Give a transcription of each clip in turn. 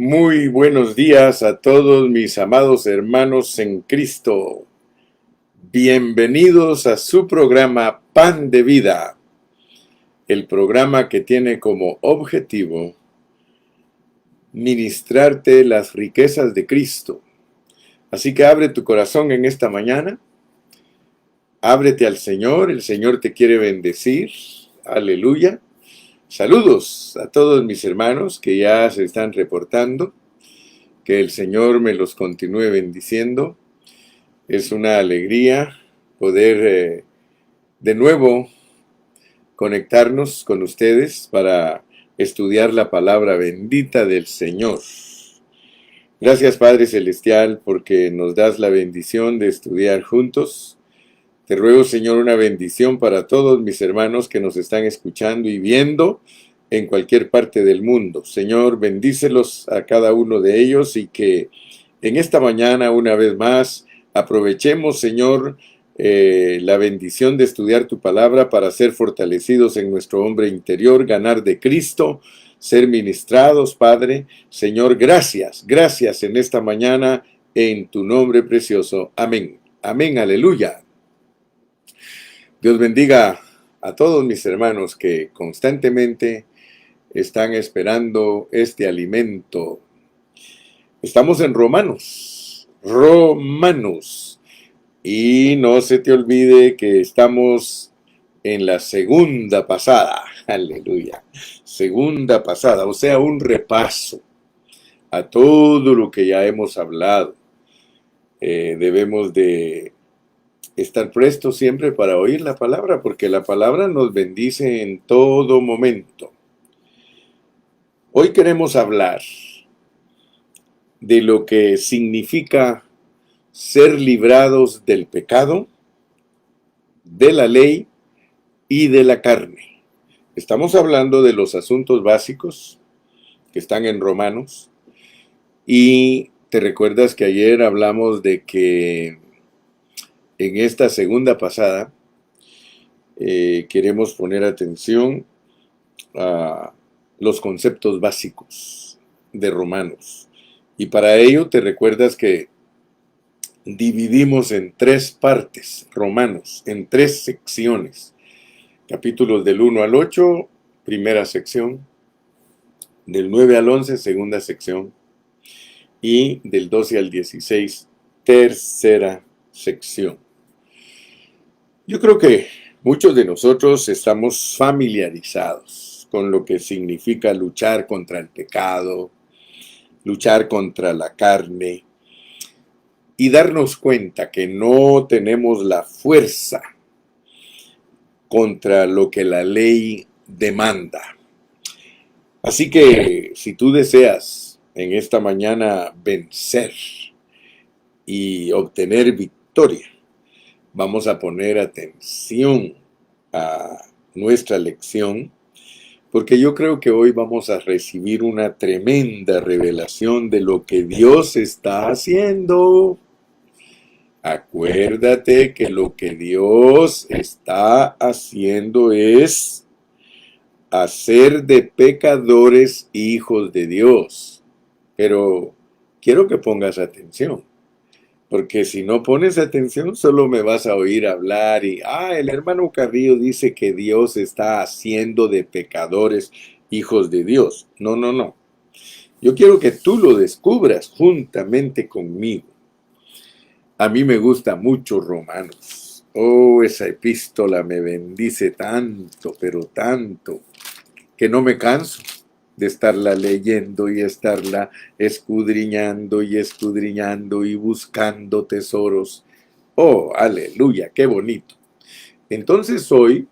Muy buenos días a todos mis amados hermanos en Cristo. Bienvenidos a su programa Pan de Vida, el programa que tiene como objetivo ministrarte las riquezas de Cristo. Así que abre tu corazón en esta mañana, ábrete al Señor, el Señor te quiere bendecir. Aleluya. Saludos a todos mis hermanos que ya se están reportando. Que el Señor me los continúe bendiciendo. Es una alegría poder de nuevo conectarnos con ustedes para estudiar la palabra bendita del Señor. Gracias, Padre Celestial, porque nos das la bendición de estudiar juntos. Te ruego, Señor, una bendición para todos mis hermanos que nos están escuchando y viendo en cualquier parte del mundo. Señor, bendícelos a cada uno de ellos y que en esta mañana, una vez más, aprovechemos, Señor, la bendición de estudiar tu palabra para ser fortalecidos en nuestro hombre interior, ganar de Cristo, ser ministrados, Padre. Señor, gracias en esta mañana, en tu nombre precioso. Amén. Amén, aleluya. Dios bendiga a todos mis hermanos que constantemente están esperando este alimento. Estamos en Romanos, y no se te olvide que estamos en la segunda pasada, aleluya, segunda pasada, o sea, un repaso a todo lo que ya hemos hablado. Debemos de estar prestos siempre para oír la palabra, porque la palabra nos bendice en todo momento. Hoy queremos hablar de lo que significa ser librados del pecado, de la ley y de la carne. Estamos hablando de los asuntos básicos que están en Romanos, y te recuerdas que ayer hablamos de que en esta segunda pasada queremos poner atención a los conceptos básicos de Romanos. Y para ello te recuerdas que dividimos en tres partes Romanos, en tres secciones. Capítulos del 1 al 8, primera sección, del 9 al 11, segunda sección, y del 12 al 16, tercera sección. Yo creo que muchos de nosotros estamos familiarizados con lo que significa luchar contra el pecado, luchar contra la carne y darnos cuenta que no tenemos la fuerza contra lo que la ley demanda. Así que si tú deseas en esta mañana vencer y obtener victoria, vamos a poner atención a nuestra lección, porque yo creo que hoy vamos a recibir una tremenda revelación de lo que Dios está haciendo. Acuérdate que lo que Dios está haciendo es hacer de pecadores hijos de Dios. Pero quiero que pongas atención, porque si no pones atención solo me vas a oír hablar y, el hermano Carrillo dice que Dios está haciendo de pecadores hijos de Dios. No, no, no. Yo quiero que tú lo descubras juntamente conmigo. A mí me gusta mucho Romanos. Oh, esa epístola me bendice tanto, pero tanto, que no me canso de estarla leyendo y estarla escudriñando y buscando tesoros. Oh, aleluya, qué bonito. Entonces hoy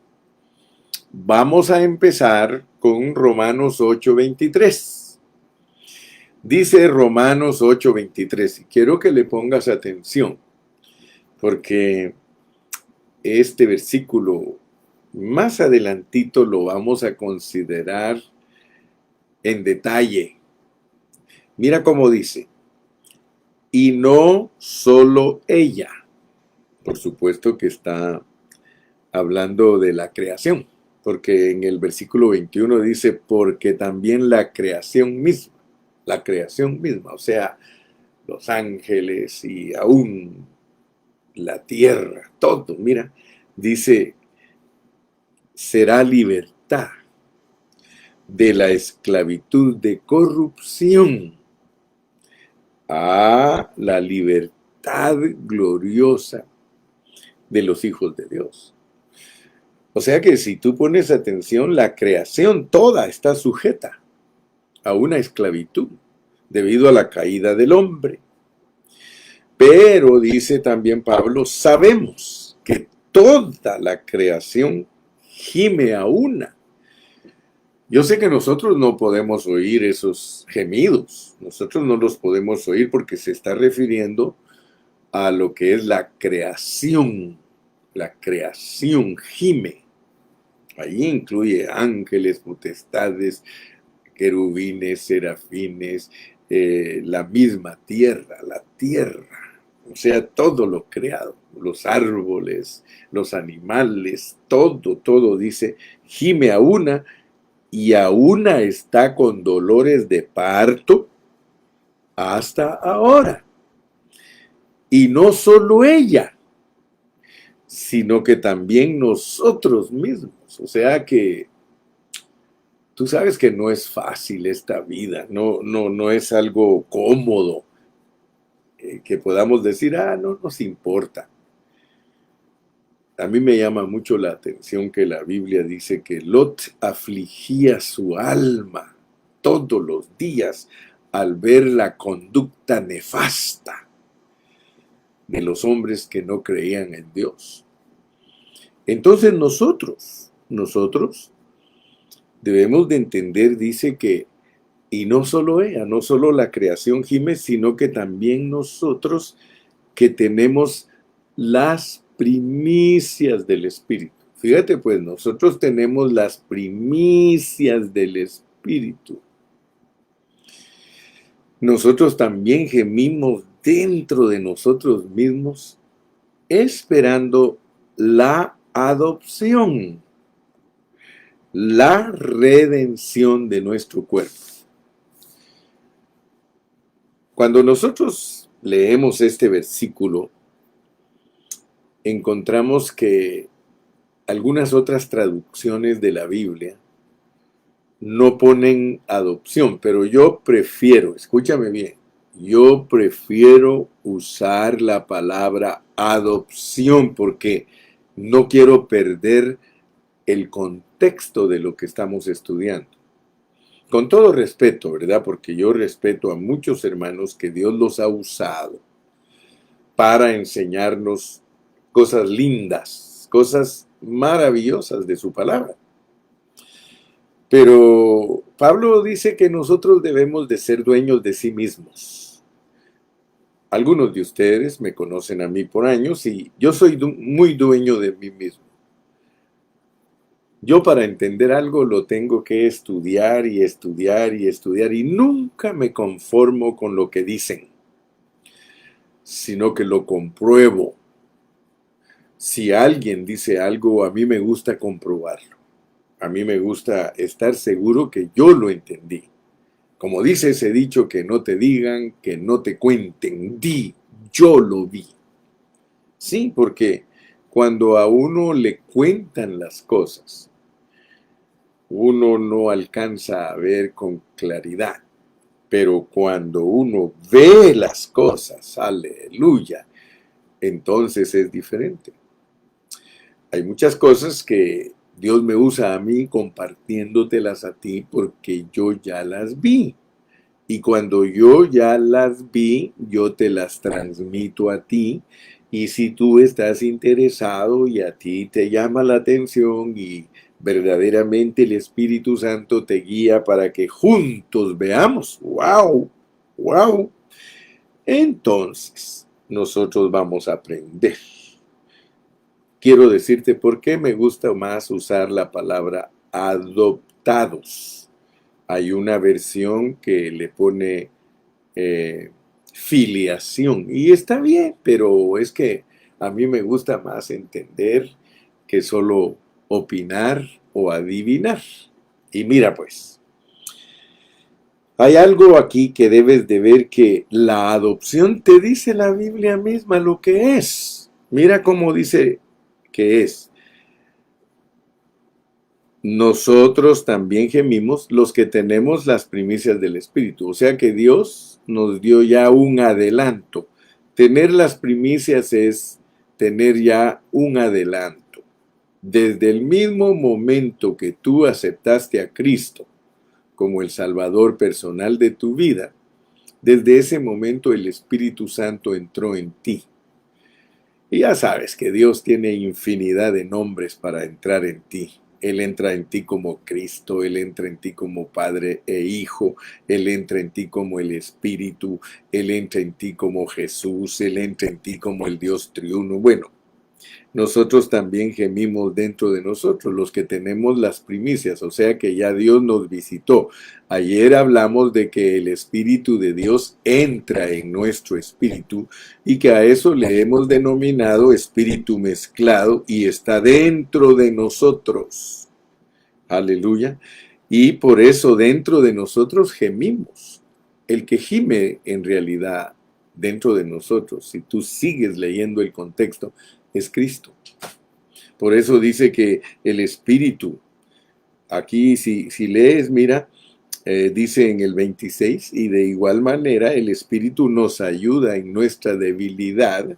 vamos a empezar con Romanos 8:23. Dice Romanos 8:23, y quiero que le pongas atención, porque este versículo más adelantito lo vamos a considerar en detalle. Mira cómo dice, y no solo ella. Por supuesto que está hablando de la creación, porque en el versículo 21 dice, porque también la creación misma la creación misma, o sea, los ángeles y aún la tierra, todo, mira, dice, será libertad de la esclavitud de corrupción a la libertad gloriosa de los hijos de Dios. O sea que si tú pones atención, la creación toda está sujeta a una esclavitud debido a la caída del hombre. Pero, dice también Pablo, sabemos que toda la creación gime a una. Yo sé que nosotros no podemos oír esos gemidos, nosotros no los podemos oír porque se está refiriendo a lo que es la creación. La creación gime. Allí incluye ángeles, potestades, querubines, serafines, la misma tierra, la tierra, o sea, todo lo creado, los árboles, los animales, todo, todo dice, gime a una y a una está con dolores de parto hasta ahora. Y no solo ella, sino que también nosotros mismos. O sea que tú sabes que no es fácil esta vida, no es algo cómodo, que podamos decir, no nos importa. A mí me llama mucho la atención que la Biblia dice que Lot afligía su alma todos los días al ver la conducta nefasta de los hombres que no creían en Dios. Entonces nosotros debemos de entender, dice que, y no solo ella, no solo la creación gime, sino que también nosotros que tenemos las primicias del Espíritu. Fíjate, pues nosotros tenemos las primicias del Espíritu. Nosotros también gemimos dentro de nosotros mismos, esperando la adopción, la redención de nuestro cuerpo. Cuando nosotros leemos este versículo, encontramos que algunas otras traducciones de la Biblia no ponen adopción, pero yo prefiero, escúchame bien, yo prefiero usar la palabra adopción porque no quiero perder el contexto de lo que estamos estudiando. Con todo respeto, ¿verdad? Porque yo respeto a muchos hermanos que Dios los ha usado para enseñarnos cosas lindas, cosas maravillosas de su palabra. Pero Pablo dice que nosotros debemos de ser dueños de sí mismos. Algunos de ustedes me conocen a mí por años y yo soy muy dueño de mí mismo. Yo para entender algo lo tengo que estudiar y estudiar y estudiar y nunca me conformo con lo que dicen, sino que lo compruebo. Si alguien dice algo, a mí me gusta comprobarlo. A mí me gusta estar seguro que yo lo entendí. Como dice ese dicho, que no te digan, que no te cuenten, di, yo lo vi. Sí, porque cuando a uno le cuentan las cosas, uno no alcanza a ver con claridad. Pero cuando uno ve las cosas, aleluya, entonces es diferente. Hay muchas cosas que Dios me usa a mí compartiéndotelas a ti porque yo ya las vi. Y cuando yo ya las vi, yo te las transmito a ti. Y si tú estás interesado y a ti te llama la atención y verdaderamente el Espíritu Santo te guía para que juntos veamos, wow, wow, entonces nosotros vamos a aprender. Quiero decirte por qué me gusta más usar la palabra adoptados. Hay una versión que le pone filiación y está bien, pero es que a mí me gusta más entender que solo opinar o adivinar. Y mira pues, Hay algo aquí que debes de ver, que la adopción te dice la Biblia misma lo que es. Mira cómo dice que es. Nosotros también gemimos los que tenemos las primicias del Espíritu. O sea que Dios nos dio ya un adelanto. Tener las primicias es tener ya un adelanto. Desde el mismo momento que tú aceptaste a Cristo como el Salvador personal de tu vida, desde ese momento el Espíritu Santo entró en ti. Y ya sabes que Dios tiene infinidad de nombres para entrar en ti. Él entra en ti como Cristo, Él entra en ti como Padre e Hijo, Él entra en ti como el Espíritu, Él entra en ti como Jesús, Él entra en ti como el Dios triuno. Bueno, nosotros también gemimos dentro de nosotros, los que tenemos las primicias, o sea que ya Dios nos visitó. Ayer hablamos de que el Espíritu de Dios entra en nuestro espíritu y que a eso le hemos denominado espíritu mezclado y está dentro de nosotros. Aleluya. Y por eso dentro de nosotros gemimos. El que gime en realidad dentro de nosotros, si tú sigues leyendo el contexto, es Cristo. Por eso dice que el Espíritu, aquí si lees, mira, dice en el 26, y de igual manera el Espíritu nos ayuda en nuestra debilidad,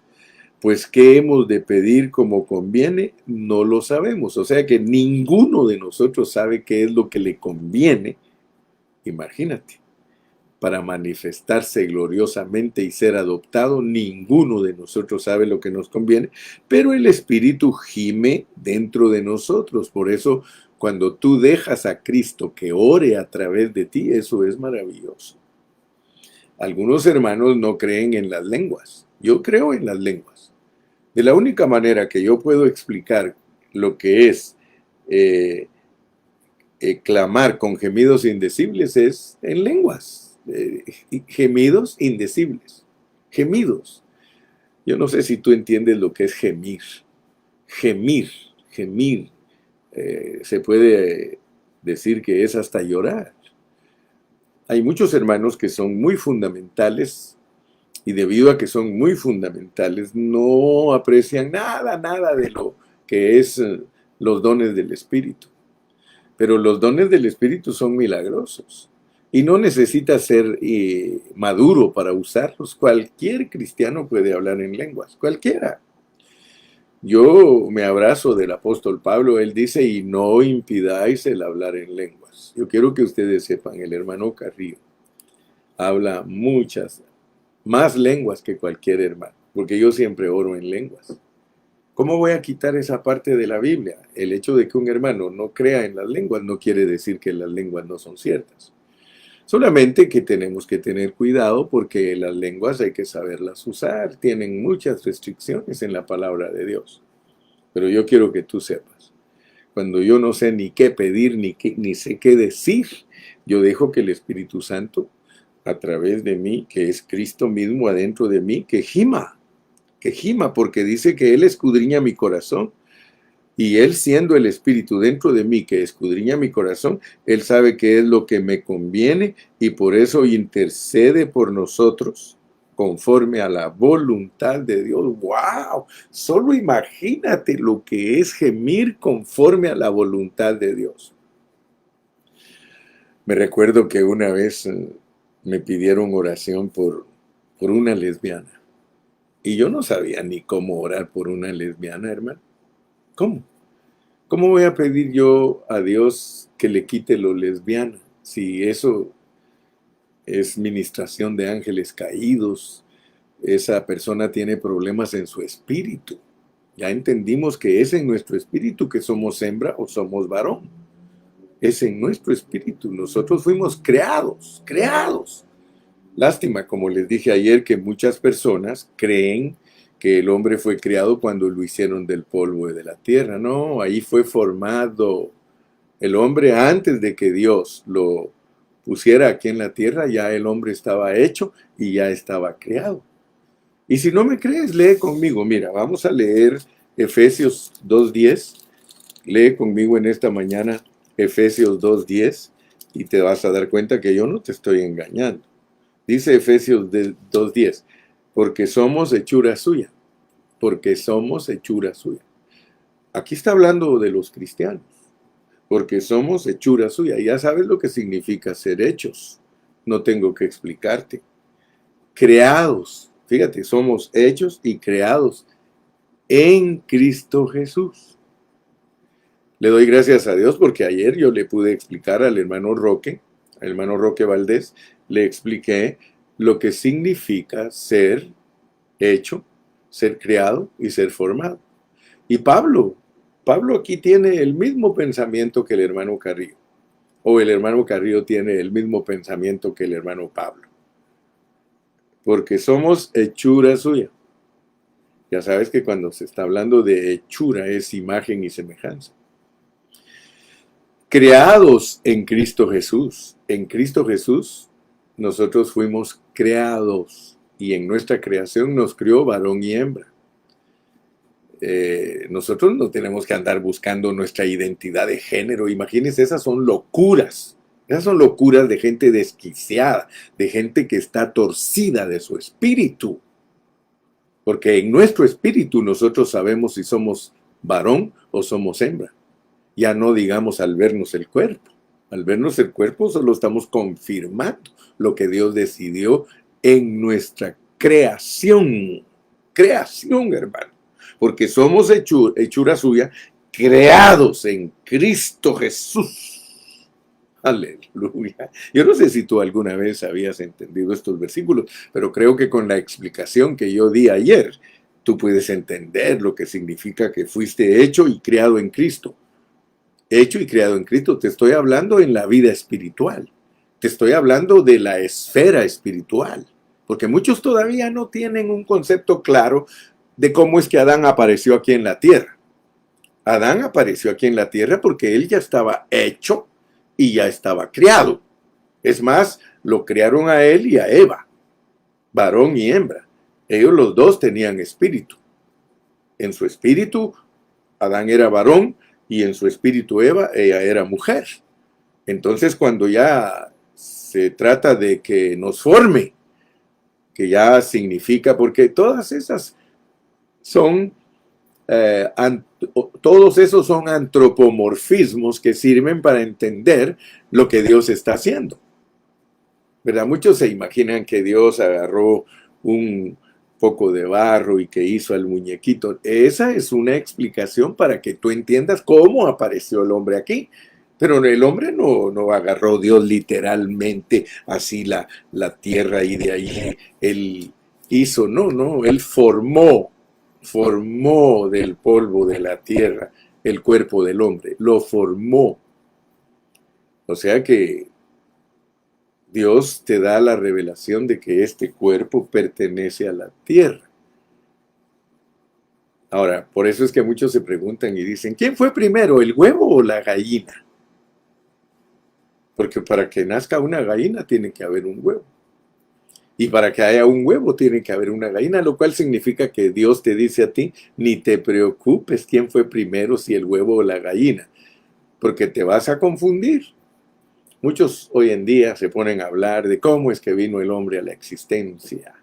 pues qué hemos de pedir como conviene, no lo sabemos. O sea que ninguno de nosotros sabe qué es lo que le conviene, imagínate, para manifestarse gloriosamente y ser adoptado. Ninguno de nosotros sabe lo que nos conviene, pero el Espíritu gime dentro de nosotros. Por eso, cuando tú dejas a Cristo que ore a través de ti, eso es maravilloso. Algunos hermanos no creen en las lenguas. Yo creo en las lenguas. De la única manera que yo puedo explicar lo que es clamar con gemidos indecibles es en lenguas. Gemidos indecibles. Gemidos. Yo no sé si tú entiendes lo que es gemir. Gemir, gemir. Se puede decir que es hasta llorar. Hay muchos hermanos que son muy fundamentales y debido a que son muy fundamentales no aprecian nada de lo que es los dones del Espíritu. Pero los dones del Espíritu son milagrosos y no necesita ser maduro para usarlos. Cualquier cristiano puede hablar en lenguas, cualquiera. Yo me abrazo del apóstol Pablo, él dice, y no impidáis el hablar en lenguas. Yo quiero que ustedes sepan, el hermano Carrillo habla muchas, más lenguas que cualquier hermano, porque yo siempre oro en lenguas. ¿Cómo voy a quitar esa parte de la Biblia? El hecho de que un hermano no crea en las lenguas no quiere decir que las lenguas no son ciertas. Solamente que tenemos que tener cuidado porque las lenguas hay que saberlas usar. Tienen muchas restricciones en la palabra de Dios. Pero yo quiero que tú sepas, cuando yo no sé ni qué pedir ni sé qué decir, yo dejo que el Espíritu Santo, a través de mí, que es Cristo mismo adentro de mí, que gima, porque dice que Él escudriña mi corazón. Y Él, siendo el Espíritu dentro de mí que escudriña mi corazón, Él sabe qué es lo que me conviene y por eso intercede por nosotros conforme a la voluntad de Dios. ¡Wow! Solo imagínate lo que es gemir conforme a la voluntad de Dios. Me recuerdo que una vez me pidieron oración por una lesbiana. Y yo no sabía ni cómo orar por una lesbiana, hermano. ¿Cómo? ¿Cómo voy a pedir yo a Dios que le quite lo lesbiana? Si eso es ministración de ángeles caídos, esa persona tiene problemas en su espíritu. Ya entendimos que es en nuestro espíritu que somos hembra o somos varón. Es en nuestro espíritu. Nosotros fuimos creados. Lástima, como les dije ayer, que muchas personas creen que el hombre fue creado cuando lo hicieron del polvo de la tierra. No, ahí fue formado el hombre antes de que Dios lo pusiera aquí en la tierra. Ya el hombre estaba hecho y ya estaba creado. Y si no me crees, lee conmigo. Mira, vamos a leer Efesios 2:10. Lee conmigo en esta mañana Efesios 2:10. y te vas a dar cuenta que yo no te estoy engañando. Dice Efesios 2:10, porque somos hechura suya, porque somos hechura suya. Aquí está hablando de los cristianos, porque somos hechura suya. Ya sabes lo que significa ser hechos. No tengo que explicarte. Creados, fíjate, somos hechos y creados en Cristo Jesús. Le doy gracias a Dios porque ayer yo le pude explicar al hermano Roque Valdés, le expliqué lo que significa ser hecho, ser creado y ser formado. Y Pablo aquí tiene el mismo pensamiento que el hermano Carrillo, o el hermano Carrillo tiene el mismo pensamiento que el hermano Pablo, porque somos hechura suya. Ya sabes que cuando se está hablando de hechura es imagen y semejanza. Creados en Cristo Jesús. En Cristo Jesús nosotros fuimos creados y en nuestra creación nos crió varón y hembra. Nosotros no tenemos que andar buscando nuestra identidad de género. Imagínense, esas son locuras. Esas son locuras de gente desquiciada, de gente que está torcida de su espíritu. Porque en nuestro espíritu nosotros sabemos si somos varón o somos hembra. Ya no digamos al vernos el cuerpo. Al vernos el cuerpo solo estamos confirmando lo que Dios decidió en nuestra creación. Creación, hermano. Porque somos hechura suya, creados en Cristo Jesús. Aleluya. Yo no sé si tú alguna vez habías entendido estos versículos, pero creo que con la explicación que yo di ayer, tú puedes entender lo que significa que fuiste hecho y creado en Cristo. Hecho y creado en Cristo. Te estoy hablando en la vida espiritual. Te estoy hablando de la esfera espiritual. Porque muchos todavía no tienen un concepto claro de cómo es que Adán apareció aquí en la tierra. Adán apareció aquí en la tierra porque él ya estaba hecho y ya estaba criado. Es más, lo crearon a él y a Eva, varón y hembra. Ellos los dos tenían espíritu. En su espíritu, Adán era varón y en su espíritu Eva, ella era mujer. Entonces, cuando ya se trata de que nos forme, que ya significa, porque todas esas son, todos esos son antropomorfismos que sirven para entender lo que Dios está haciendo. ¿Verdad? Muchos se imaginan que Dios agarró un poco de barro y que hizo al muñequito. Esa es una explicación para que tú entiendas cómo apareció el hombre aquí. Pero el hombre no agarró Dios literalmente así la tierra y de ahí él hizo. No, él formó del polvo de la tierra el cuerpo del hombre, lo formó. O sea que Dios te da la revelación de que este cuerpo pertenece a la tierra. Ahora, por eso es que muchos se preguntan y dicen, ¿quién fue primero, el huevo o la gallina? Porque para que nazca una gallina tiene que haber un huevo. Y para que haya un huevo tiene que haber una gallina, lo cual significa que Dios te dice a ti, ni te preocupes quién fue primero, si el huevo o la gallina, porque te vas a confundir. Muchos hoy en día se ponen a hablar de cómo es que vino el hombre a la existencia,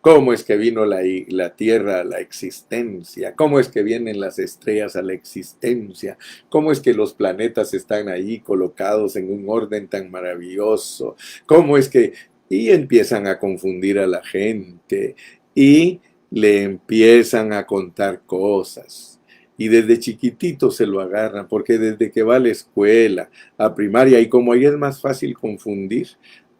cómo es que vino la tierra a la existencia, cómo es que vienen las estrellas a la existencia, cómo es que los planetas están ahí colocados en un orden tan maravilloso, cómo es que... Y empiezan a confundir a la gente y le empiezan a contar cosas. Y desde chiquitito se lo agarran, porque desde que va a la escuela, a primaria, y como ahí es más fácil confundir,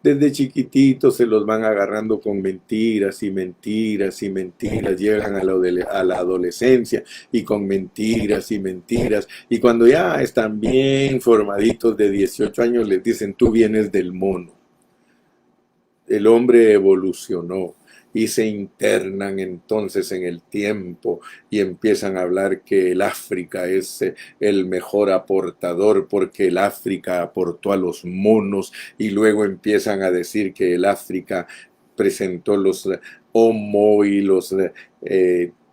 desde chiquititos se los van agarrando con mentiras y mentiras y mentiras, llegan a la adolescencia y con mentiras y mentiras, y cuando ya están bien formaditos de 18 años les dicen, tú vienes del mono. El hombre evolucionó y se internan entonces en el tiempo y empiezan a hablar que el África es el mejor aportador porque el África aportó a los monos y luego empiezan a decir que el África presentó los Homo y los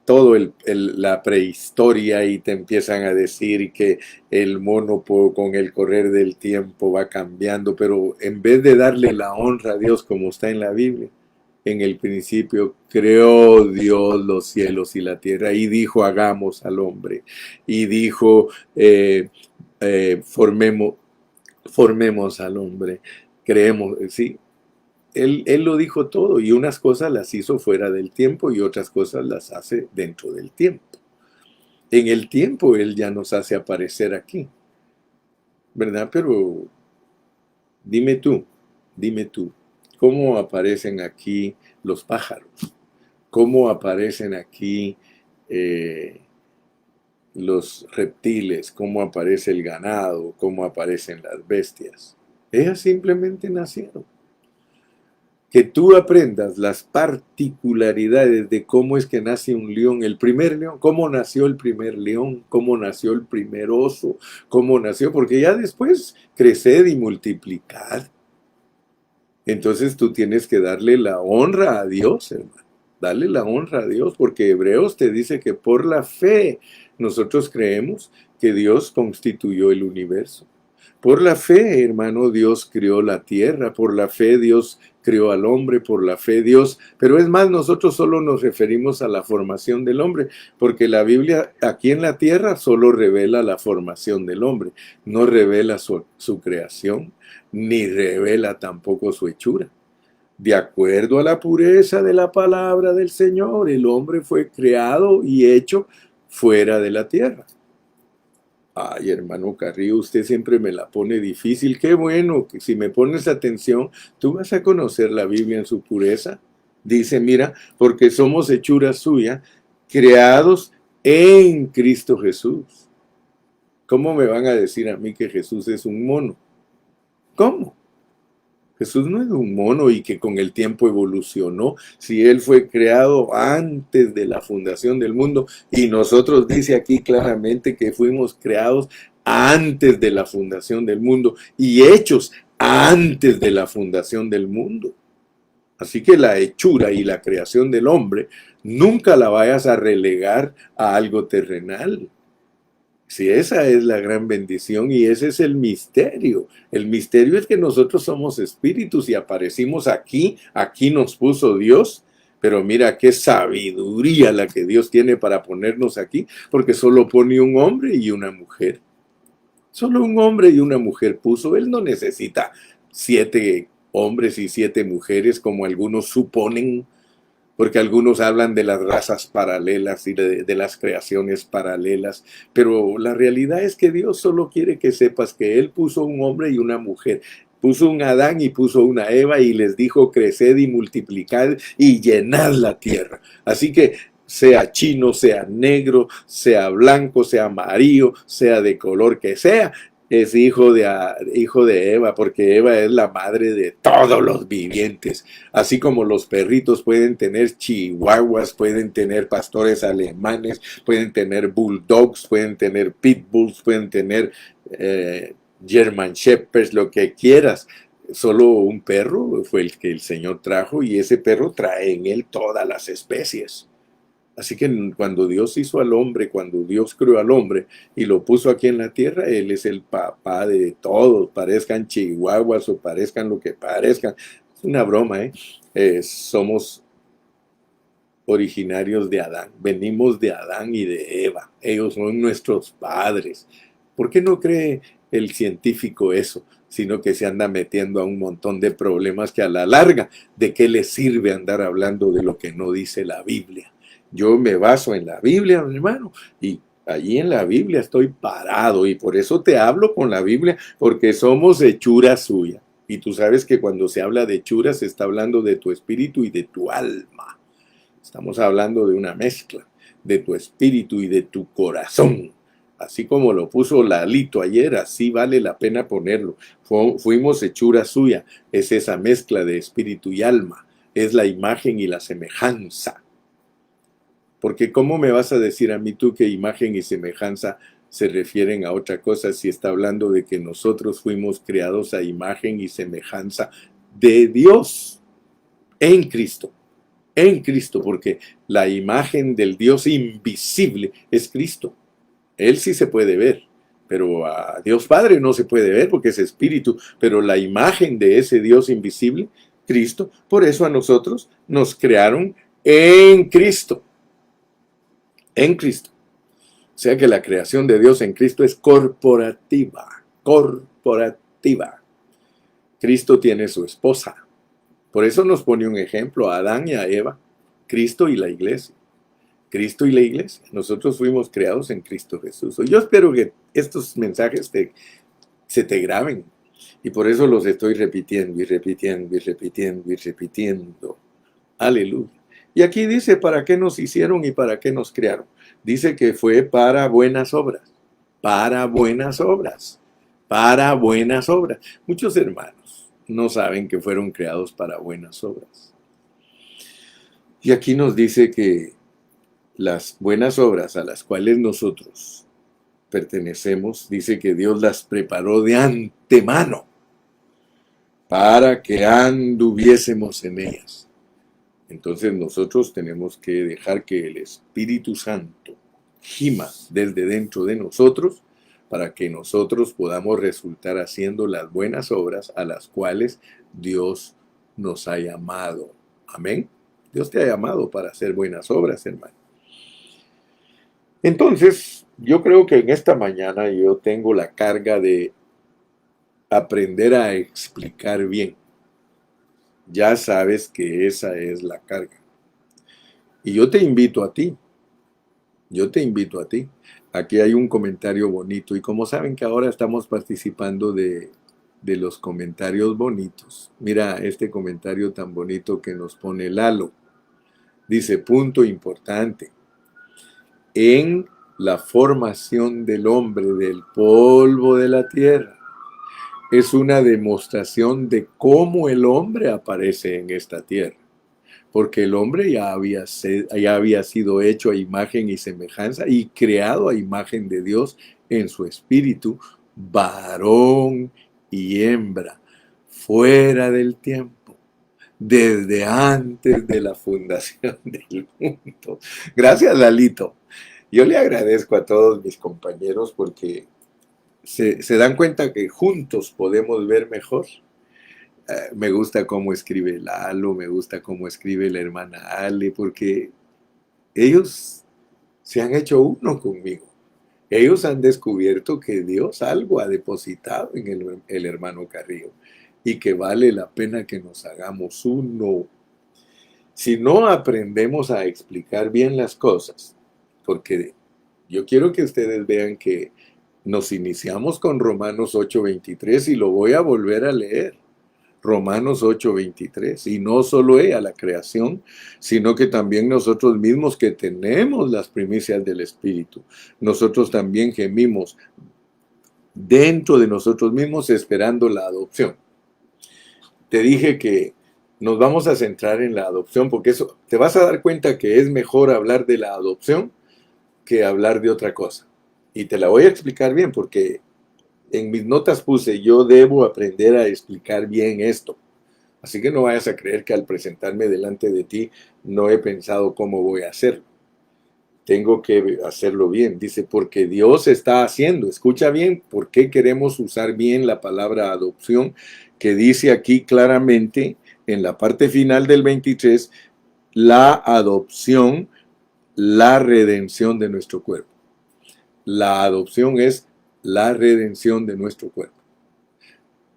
todo la prehistoria y te empiezan a decir que el mono con el correr del tiempo va cambiando, pero en vez de darle la honra a Dios como está en la Biblia, en el principio creó Dios los cielos y la tierra y dijo hagamos al hombre y dijo formemos, formemos al hombre, creemos, sí. Él lo dijo todo y unas cosas las hizo fuera del tiempo y otras cosas las hace dentro del tiempo. En el tiempo Él ya nos hace aparecer aquí, ¿verdad? Pero dime tú, ¿cómo aparecen aquí los pájaros? ¿Cómo aparecen aquí los reptiles? ¿Cómo aparece el ganado? ¿Cómo aparecen las bestias? Ellas simplemente nacieron. Que tú aprendas las particularidades de cómo es que nace un león, el primer león, cómo nació el primer león, cómo nació el primer oso, cómo nació, porque ya después creced y multiplicad. Entonces tú tienes que darle la honra a Dios, hermano. Dale la honra a Dios, porque Hebreos te dice que por la fe nosotros creemos que Dios constituyó el universo. Por la fe, hermano, Dios creó la tierra, por la fe Dios creó al hombre, por la fe Dios, pero es más, nosotros solo nos referimos a la formación del hombre, porque la Biblia aquí en la tierra solo revela la formación del hombre, no revela su creación, ni revela tampoco su hechura. De acuerdo a la pureza de la palabra del Señor, el hombre fue creado y hecho fuera de la tierra. Ay, hermano Carrillo, usted siempre me la pone difícil. Qué bueno que si me pones atención, tú vas a conocer la Biblia en su pureza. Dice, mira, porque somos hechura suya, creados en Cristo Jesús. ¿Cómo me van a decir a mí que Jesús es un mono? ¿Cómo? Jesús no es un mono y que con el tiempo evolucionó. Si Él fue creado antes de la fundación del mundo y nosotros dice aquí claramente que fuimos creados antes de la fundación del mundo y hechos antes de la fundación del mundo. Así que la hechura y la creación del hombre nunca la vayas a relegar a algo terrenal. Si esa es la gran bendición y ese es el misterio. El misterio es que nosotros somos espíritus y aparecimos aquí, aquí nos puso Dios, pero mira qué sabiduría la que Dios tiene para ponernos aquí, porque solo pone un hombre y una mujer. Solo un hombre y una mujer puso. Él no necesita 7 hombres y 7 mujeres como algunos suponen. Porque algunos hablan de las razas paralelas y de las creaciones paralelas, pero la realidad es que Dios solo quiere que sepas que Él puso un hombre y una mujer, puso un Adán y puso una Eva y les dijo creced y multiplicad y llenad la tierra. Así que sea chino, sea negro, sea blanco, sea amarillo, sea de color que sea, es hijo de Eva, porque Eva es la madre de todos los vivientes. Así como los perritos pueden tener chihuahuas, pueden tener pastores alemanes, pueden tener bulldogs, pueden tener pitbulls, pueden tener German shepherds, lo que quieras. Solo un perro fue el que el Señor trajo y ese perro trae en él todas las especies. Así que cuando Dios hizo al hombre, cuando Dios creó al hombre y lo puso aquí en la tierra, Él es el papá de todos, parezcan chihuahuas o parezcan lo que parezcan. Es una broma, ¿eh? Somos originarios de Adán, venimos de Adán y de Eva, ellos son nuestros padres. ¿Por qué no cree el científico eso? Sino que se anda metiendo a un montón de problemas que a la larga, ¿de qué le sirve andar hablando de lo que no dice la Biblia? Yo me baso en la Biblia, hermano, y allí en la Biblia estoy parado y por eso te hablo con la Biblia, porque somos hechura suya. Y tú sabes que cuando se habla de hechura se está hablando de tu espíritu y de tu alma. Estamos hablando de una mezcla de tu espíritu y de tu corazón. Así como lo puso Lalito ayer, así vale la pena ponerlo. Fuimos hechura suya. Es esa mezcla de espíritu y alma. Es la imagen y la semejanza. Porque ¿cómo me vas a decir a mí tú que imagen y semejanza se refieren a otra cosa si está hablando de que nosotros fuimos creados a imagen y semejanza de Dios en Cristo? en Cristo, porque la imagen del Dios invisible es Cristo. Él sí se puede ver, pero a Dios Padre no se puede ver porque es espíritu, pero la imagen de ese Dios invisible, Cristo, por eso a nosotros nos crearon en Cristo, en Cristo. O sea que la creación de Dios en Cristo es corporativa, corporativa. Cristo tiene su esposa. Por eso nos pone un ejemplo a Adán y a Eva, Cristo y la iglesia. Cristo y la iglesia. Nosotros fuimos creados en Cristo Jesús. Yo espero que estos mensajes se te graben. Y por eso los estoy repitiendo y repitiendo y repitiendo y repitiendo. Aleluya. Y aquí dice, ¿para qué nos hicieron y para qué nos crearon? Dice que fue para buenas obras. Para buenas obras. Para buenas obras. Muchos hermanos no saben que fueron creados para buenas obras. Y aquí nos dice que las buenas obras a las cuales nosotros pertenecemos, dice que Dios las preparó de antemano para que anduviésemos en ellas. Entonces nosotros tenemos que dejar que el Espíritu Santo gima desde dentro de nosotros para que nosotros podamos resultar haciendo las buenas obras a las cuales Dios nos ha llamado. Amén. Dios te ha llamado para hacer buenas obras, hermano. Entonces, yo creo que en esta mañana yo tengo la carga de aprender a explicar bien. Ya sabes que esa es la carga. Y yo te invito a ti. Yo te invito a ti. Aquí hay un comentario bonito. Y como saben que ahora estamos participando de los comentarios bonitos. Mira este comentario tan bonito que nos pone Lalo. Dice, punto importante. En la formación del hombre del polvo de la tierra. Es una demostración de cómo el hombre aparece en esta tierra. Porque el hombre ya había sido hecho a imagen y semejanza y creado a imagen de Dios en su espíritu, varón y hembra, fuera del tiempo, desde antes de la fundación del mundo. Gracias, Lalito. Yo le agradezco a todos mis compañeros porque se dan cuenta que juntos podemos ver mejor. Me gusta cómo escribe Lalo, me gusta cómo escribe la hermana Ale, porque ellos se han hecho uno conmigo. Ellos han descubierto que Dios algo ha depositado en el hermano Carrillo y que vale la pena que nos hagamos uno. Si no aprendemos a explicar bien las cosas, porque yo quiero que ustedes vean que nos iniciamos con Romanos 8:23 y lo voy a volver a leer. Romanos 8:23, y no solo ella, la creación, sino que también nosotros mismos que tenemos las primicias del Espíritu, nosotros también gemimos dentro de nosotros mismos esperando la adopción. Te dije que nos vamos a centrar en la adopción, porque eso te vas a dar cuenta que es mejor hablar de la adopción que hablar de otra cosa. Y te la voy a explicar bien, porque en mis notas puse, yo debo aprender a explicar bien esto. Así que no vayas a creer que al presentarme delante de ti no he pensado cómo voy a hacerlo. Tengo que hacerlo bien. Dice, porque Dios está haciendo. Escucha bien, ¿por qué queremos usar bien la palabra adopción? Que dice aquí claramente, en la parte final del 23, la adopción, la redención de nuestro cuerpo. La adopción es la redención de nuestro cuerpo.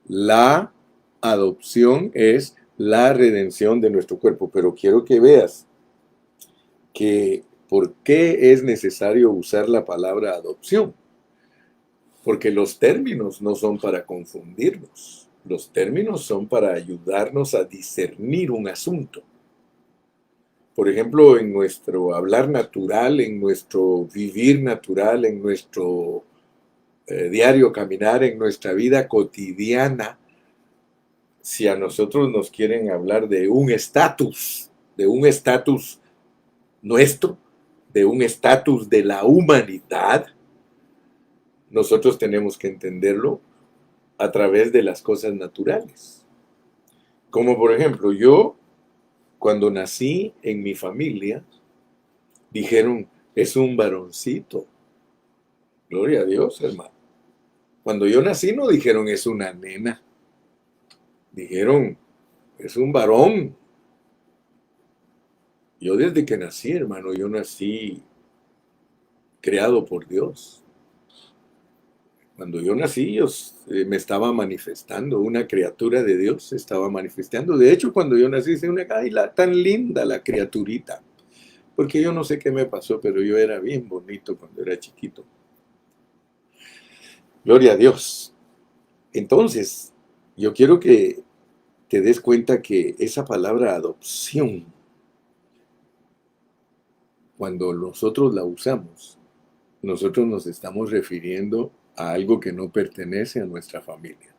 La adopción es la redención de nuestro cuerpo, pero quiero que veas que por qué es necesario usar la palabra adopción. Porque los términos no son para confundirnos, los términos son para ayudarnos a discernir un asunto. Por ejemplo, en nuestro hablar natural, en nuestro vivir natural, en nuestro diario caminar, en nuestra vida cotidiana, si a nosotros nos quieren hablar de un estatus nuestro, de un estatus de la humanidad, nosotros tenemos que entenderlo a través de las cosas naturales. Como por ejemplo, yo Cuando nací en mi familia, dijeron, es un varoncito. Gloria a Dios, hermano. Cuando yo nací no dijeron, es una nena. Dijeron, es un varón. Yo desde que nací, hermano, yo nací creado por Dios. Cuando yo nací, me estaba manifestando, una criatura de Dios se estaba manifestando. De hecho, cuando yo nací, se una, ay, tan linda la criaturita. Porque yo no sé qué me pasó, pero yo era bien bonito cuando era chiquito. Gloria a Dios. Entonces, yo quiero que te des cuenta que esa palabra adopción, cuando nosotros la usamos, nosotros nos estamos refiriendo a algo que no pertenece a nuestra familia,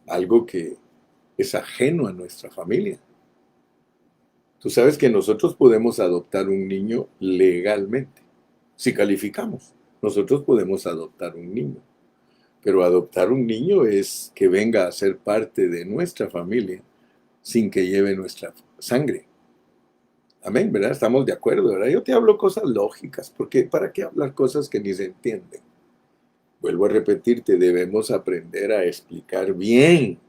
algo que es ajeno a nuestra familia. Tú sabes que nosotros podemos adoptar un niño legalmente, si calificamos. Nosotros podemos adoptar un niño, pero adoptar un niño es que venga a ser parte de nuestra familia sin que lleve nuestra sangre. Amén, ¿verdad? Estamos de acuerdo, ¿verdad? Yo te hablo cosas lógicas, porque ¿para qué hablar cosas que ni se entienden? Vuelvo a repetirte, debemos aprender a explicar bien.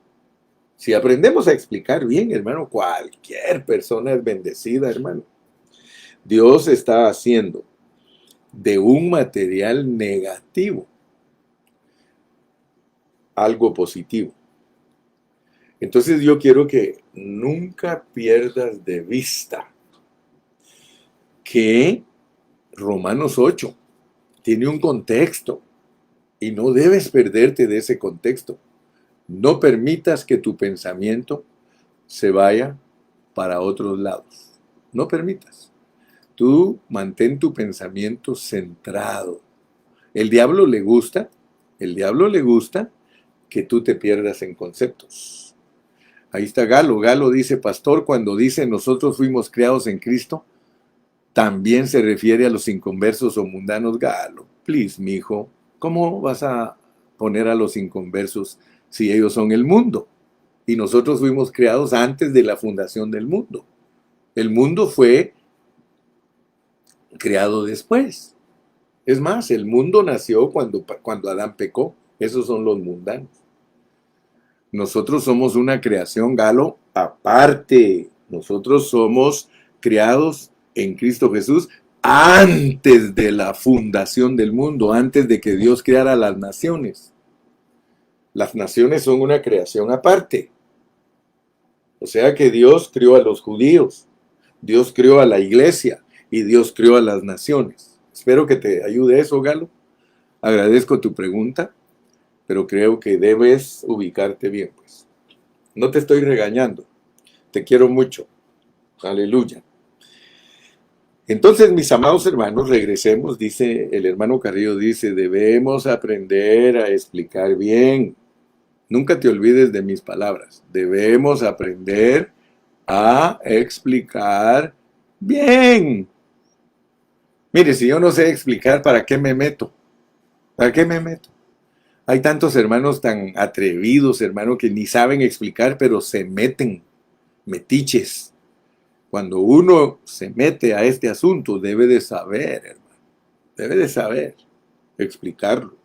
Si aprendemos a explicar bien, hermano, cualquier persona es bendecida, hermano. Dios está haciendo de un material negativo algo positivo. Entonces yo quiero que nunca pierdas de vista que Romanos 8 tiene un contexto y no debes perderte de ese contexto. No permitas que tu pensamiento se vaya para otros lados. No permitas. Tú mantén tu pensamiento centrado. El diablo le gusta que tú te pierdas en conceptos. Ahí está Galo. Galo dice, pastor, cuando dice nosotros fuimos creados en Cristo, también se refiere a los inconversos o mundanos. Galo, please, mijo, ¿cómo vas a poner a los inconversos si ellos son el mundo? Y nosotros fuimos creados antes de la fundación del mundo. El mundo fue creado después. Es más, el mundo nació cuando Adán pecó. Esos son los mundanos. Nosotros somos una creación, Galo, aparte. Nosotros somos creados en Cristo Jesús antes de la fundación del mundo, antes de que Dios creara las naciones. Las naciones son una creación aparte. O sea que Dios creó a los judíos, Dios creó a la iglesia y Dios creó a las naciones. Espero que te ayude eso, Galo. Agradezco tu pregunta, pero creo que debes ubicarte bien, pues. No te estoy regañando, te quiero mucho. Aleluya. Entonces, mis amados hermanos, regresemos, dice el hermano Carrillo, dice, debemos aprender a explicar bien. Nunca te olvides de mis palabras. Debemos aprender a explicar bien. Mire, si yo no sé explicar, ¿para qué me meto? ¿Para qué me meto? Hay tantos hermanos tan atrevidos, hermano, que ni saben explicar, pero se meten, metiches. Cuando uno se mete a este asunto, debe de saber, hermano. Debe de saber explicarlo.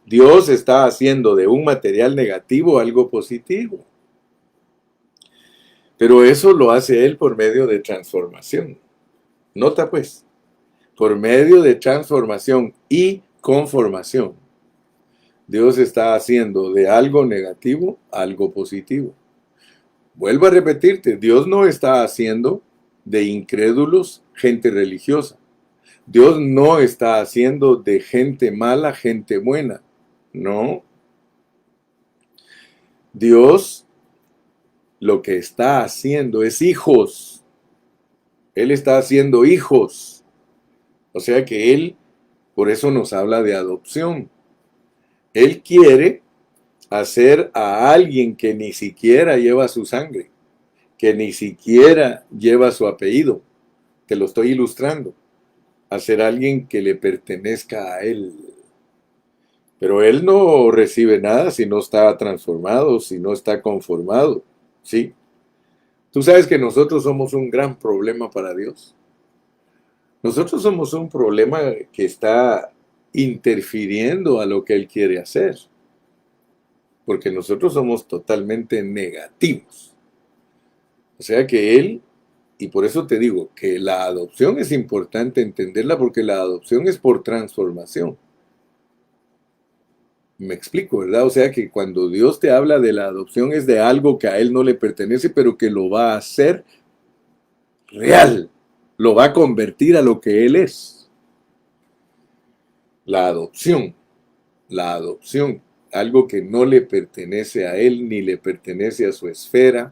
Dios está haciendo de un material negativo algo positivo. Pero eso lo hace Él por medio de transformación. Nota pues, por medio de transformación y conformación. Dios está haciendo de algo negativo algo positivo. Vuelvo a repetirte, Dios no está haciendo de incrédulos gente religiosa. Dios no está haciendo de gente mala gente buena. No. Dios lo que está haciendo es hijos. Él está haciendo hijos. O sea que Él, por eso nos habla de adopción. Él quiere hacer a alguien que ni siquiera lleva su sangre, que ni siquiera lleva su apellido. Te lo estoy ilustrando. Hacer a alguien que le pertenezca a Él. Pero Él no recibe nada si no está transformado, si no está conformado. ¿Sí? Tú sabes que nosotros somos un gran problema para Dios. Nosotros somos un problema que está interfiriendo a lo que Él quiere hacer, porque nosotros somos totalmente negativos. O sea que Él, y por eso te digo que la adopción es importante entenderla, porque la adopción es por transformación. Me explico, ¿verdad? O sea que cuando Dios te habla de la adopción es de algo que a Él no le pertenece, pero que lo va a hacer real, lo va a convertir a lo que Él es. La adopción, la adopción, algo que no le pertenece a Él ni le pertenece a su esfera,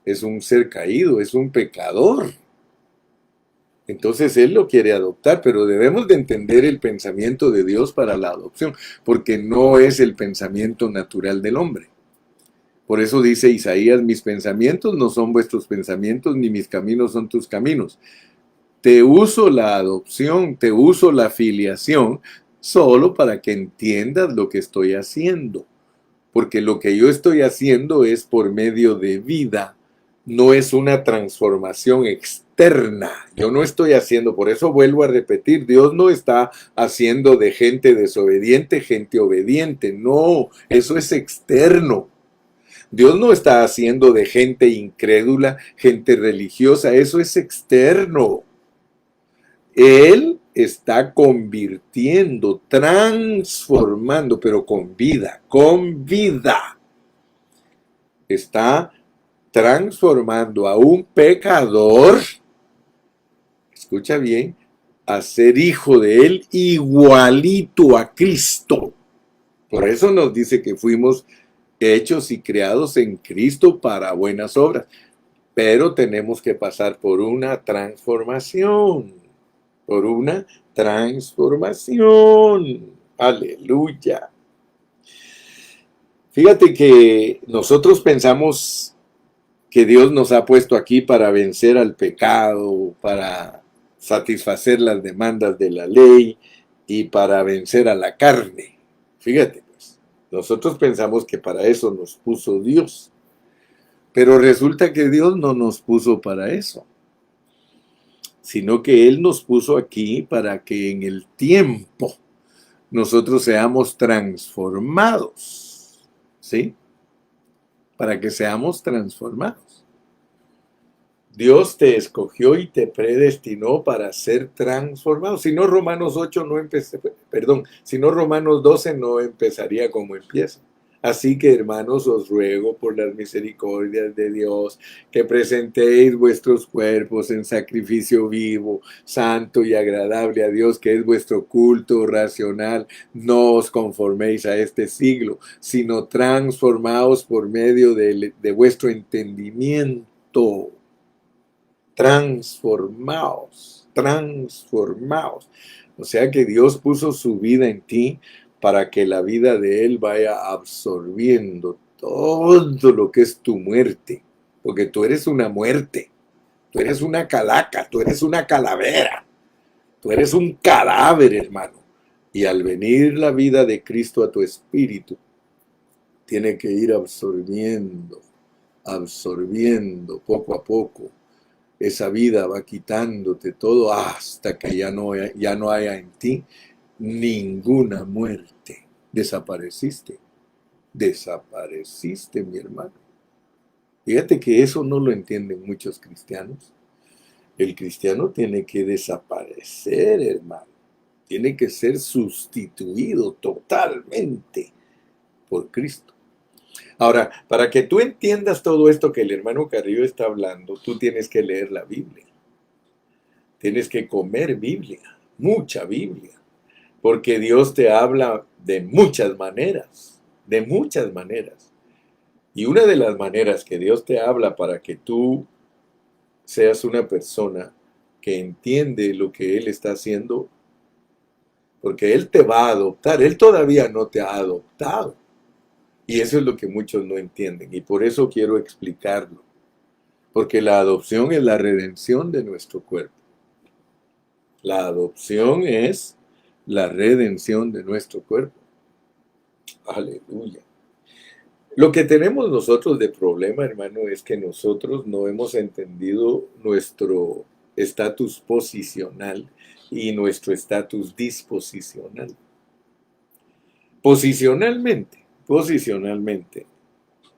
es un ser caído, es un pecador. Entonces Él lo quiere adoptar, pero debemos de entender el pensamiento de Dios para la adopción, porque no es el pensamiento natural del hombre. Por eso dice Isaías, mis pensamientos no son vuestros pensamientos, ni mis caminos son tus caminos. Te uso la adopción, te uso la filiación, solo para que entiendas lo que estoy haciendo. Porque lo que yo estoy haciendo es por medio de vida, no es una transformación externa. Yo no estoy haciendo, por eso vuelvo a repetir, Dios no está haciendo de gente desobediente, gente obediente. No, eso es externo. Dios no está haciendo de gente incrédula, gente religiosa, eso es externo. Él está convirtiendo, transformando, pero con vida, con vida. Está transformando a un pecador, escucha bien, a ser hijo de Él igualito a Cristo. Por eso nos dice que fuimos hechos y creados en Cristo para buenas obras. Pero tenemos que pasar por una transformación. Por una transformación. Aleluya. Fíjate que nosotros pensamos que Dios nos ha puesto aquí para vencer al pecado, para satisfacer las demandas de la ley y para vencer a la carne. Fíjate, pues, nosotros pensamos que para eso nos puso Dios. Pero resulta que Dios no nos puso para eso, sino que Él nos puso aquí para que en el tiempo nosotros seamos transformados, ¿sí? Para que seamos transformados. Dios te escogió y te predestinó para ser transformado. Si no, Romanos 8 no si no, Romanos 12 no empezaría como empieza. Así que, hermanos, os ruego por las misericordias de Dios que presentéis vuestros cuerpos en sacrificio vivo, santo y agradable a Dios, que es vuestro culto racional. No os conforméis a este siglo, sino transformaos por medio de vuestro entendimiento. Transformaos, transformaos. O sea que Dios puso su vida en ti para que la vida de Él vaya absorbiendo todo lo que es tu muerte. Porque tú eres una muerte, tú eres una calaca, tú eres una calavera, tú eres un cadáver, hermano. Y al venir la vida de Cristo a tu espíritu, tiene que ir absorbiendo, absorbiendo poco a poco. Esa vida va quitándote todo hasta que ya no haya en ti ninguna muerte. Desapareciste. Desapareciste, mi hermano. Fíjate que eso no lo entienden muchos cristianos. El cristiano tiene que desaparecer, hermano. Tiene que ser sustituido totalmente por Cristo. Ahora, para que tú entiendas todo esto que el hermano Carrillo está hablando, tú tienes que leer la Biblia. Tienes que comer Biblia, mucha Biblia, porque Dios te habla de muchas maneras, de muchas maneras. Y una de las maneras que Dios te habla para que tú seas una persona que entiende lo que Él está haciendo, porque Él te va a adoptar, Él todavía no te ha adoptado. Y eso es lo que muchos no entienden, y por eso quiero explicarlo. Porque la adopción es la redención de nuestro cuerpo. La adopción es la redención de nuestro cuerpo. Aleluya. Lo que tenemos nosotros de problema, hermano, es que nosotros no hemos entendido nuestro estatus posicional y nuestro estatus disposicional. Posicionalmente,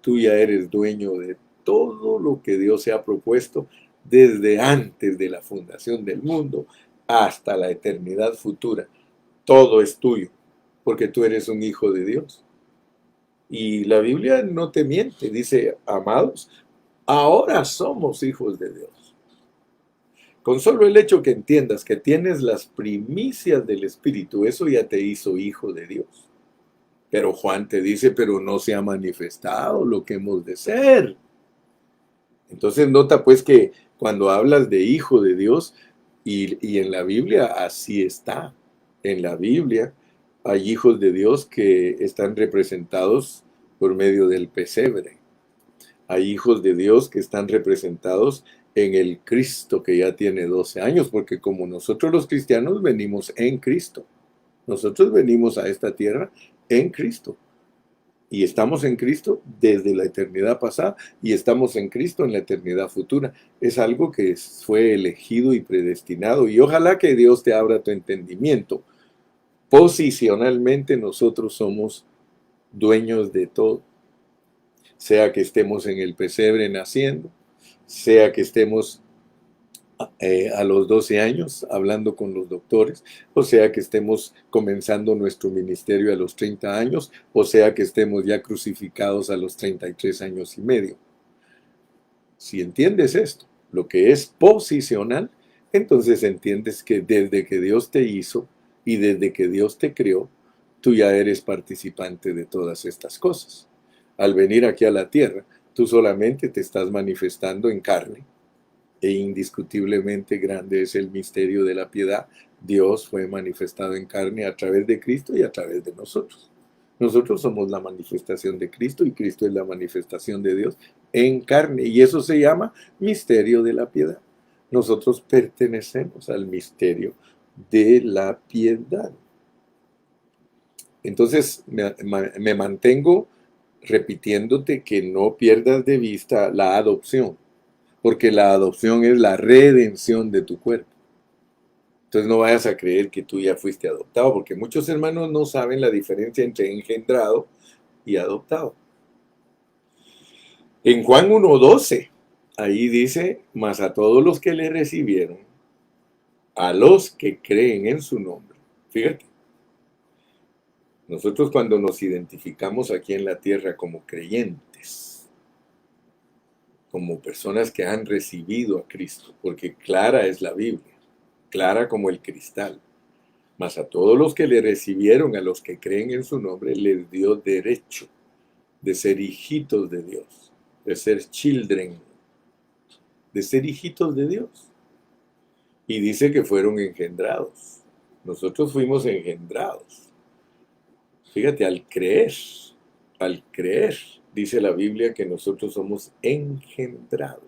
tú ya eres dueño de todo lo que Dios se ha propuesto desde antes de la fundación del mundo hasta la eternidad futura. Todo es tuyo, porque tú eres un hijo de Dios. Y la Biblia no te miente, dice, amados, ahora somos hijos de Dios. Con solo el hecho que entiendas que tienes las primicias del Espíritu, eso ya te hizo hijo de Dios. Pero Juan te dice, pero no se ha manifestado lo que hemos de ser. Entonces nota pues que cuando hablas de hijo de Dios, y en la Biblia así está. En la Biblia hay hijos de Dios que están representados por medio del pesebre. Hay hijos de Dios que están representados en el Cristo que ya tiene 12 años, porque como nosotros los cristianos venimos en Cristo, nosotros venimos a esta tierra en Cristo. Y estamos en Cristo desde la eternidad pasada y estamos en Cristo en la eternidad futura. Es algo que fue elegido y predestinado. Y ojalá que Dios te abra tu entendimiento. Posicionalmente nosotros somos dueños de todo. Sea que estemos en el pesebre naciendo, sea que estemos a los 12 años hablando con los doctores, o sea que estemos comenzando nuestro ministerio a los 30 años, o sea que estemos ya crucificados a los 33 años y medio. Si entiendes esto, lo que es posicional, entonces entiendes que desde que Dios te hizo y desde que Dios te creó, tú ya eres participante de todas estas cosas. Al venir aquí a la tierra, tú solamente te estás manifestando en carne, e indiscutiblemente grande es el misterio de la piedad. Dios fue manifestado en carne a través de Cristo y a través de nosotros. Nosotros somos la manifestación de Cristo y Cristo es la manifestación de Dios en carne. Y eso se llama misterio de la piedad. Nosotros pertenecemos al misterio de la piedad. Entonces me mantengo repitiéndote que no pierdas de vista la adopción, porque la adopción es la redención de tu cuerpo. Entonces no vayas a creer que tú ya fuiste adoptado, porque muchos hermanos no saben la diferencia entre engendrado y adoptado. En Juan 1:12, ahí dice, mas a todos los que le recibieron, a los que creen en su nombre. Fíjate, nosotros cuando nos identificamos aquí en la tierra como creyentes, como personas que han recibido a Cristo, porque clara es la Biblia, clara como el cristal. Mas a todos los que le recibieron, a los que creen en su nombre, les dio derecho de ser hijitos de Dios, de ser children, de ser hijitos de Dios. Y dice que fueron engendrados. Nosotros fuimos engendrados. Fíjate, al creer, dice la Biblia que nosotros somos engendrados.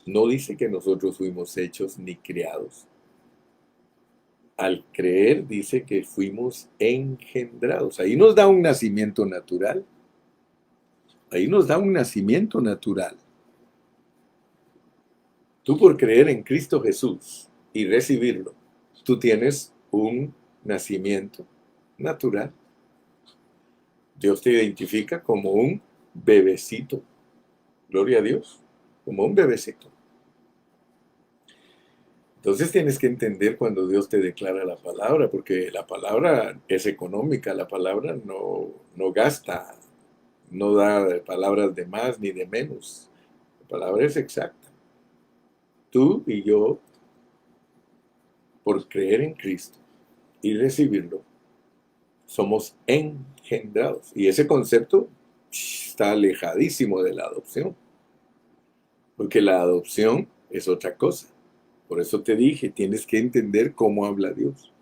No dice que nosotros fuimos hechos ni creados. Al creer dice que fuimos engendrados. Ahí nos da un nacimiento natural. Ahí nos da un nacimiento natural. Tú por creer en Cristo Jesús y recibirlo, tú tienes un nacimiento natural. Dios te identifica como un bebecito. Gloria a Dios, como un bebecito. Entonces tienes que entender cuando Dios te declara la palabra, porque la palabra es económica, la palabra no gasta, no da palabras de más ni de menos. La palabra es exacta. Tú y yo, por creer en Cristo y recibirlo, somos engendrados. Y ese concepto está alejadísimo de la adopción, porque la adopción es otra cosa. Por eso te dije, tienes que entender cómo habla Dios.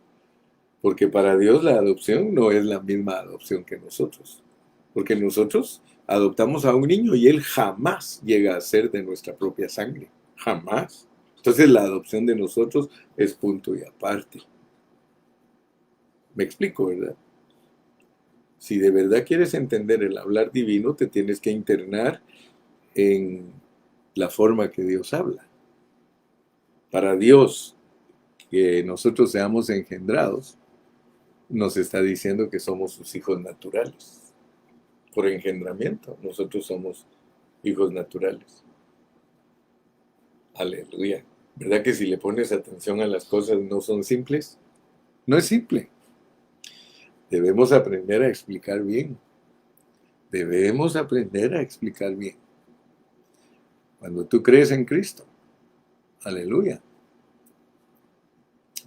Porque para Dios la adopción no es la misma adopción que nosotros. Porque nosotros adoptamos a un niño y él jamás llega a ser de nuestra propia sangre. Jamás. Entonces la adopción de nosotros es punto y aparte. Me explico, ¿verdad? Si de verdad quieres entender el hablar divino, te tienes que internar en la forma que Dios habla. Para Dios, que nosotros seamos engendrados, nos está diciendo que somos sus hijos naturales. Por engendramiento, nosotros somos hijos naturales. Aleluya. ¿Verdad que si le pones atención a las cosas no son simples? No es simple. Debemos aprender a explicar bien. Debemos aprender a explicar bien. Cuando tú crees en Cristo, aleluya.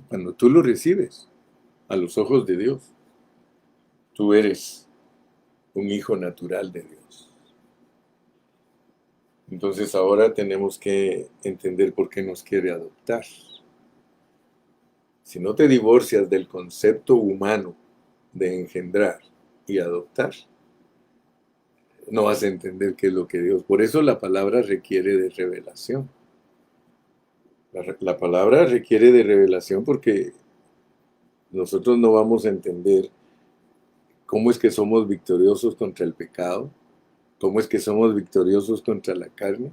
Cuando tú lo recibes a los ojos de Dios, tú eres un hijo natural de Dios. Entonces ahora tenemos que entender por qué nos quiere adoptar. Si no te divorcias del concepto humano de engendrar y adoptar, no vas a entender qué es lo que Dios. Por eso la palabra requiere de revelación. La palabra requiere de revelación porque nosotros no vamos a entender cómo es que somos victoriosos contra el pecado, cómo es que somos victoriosos contra la carne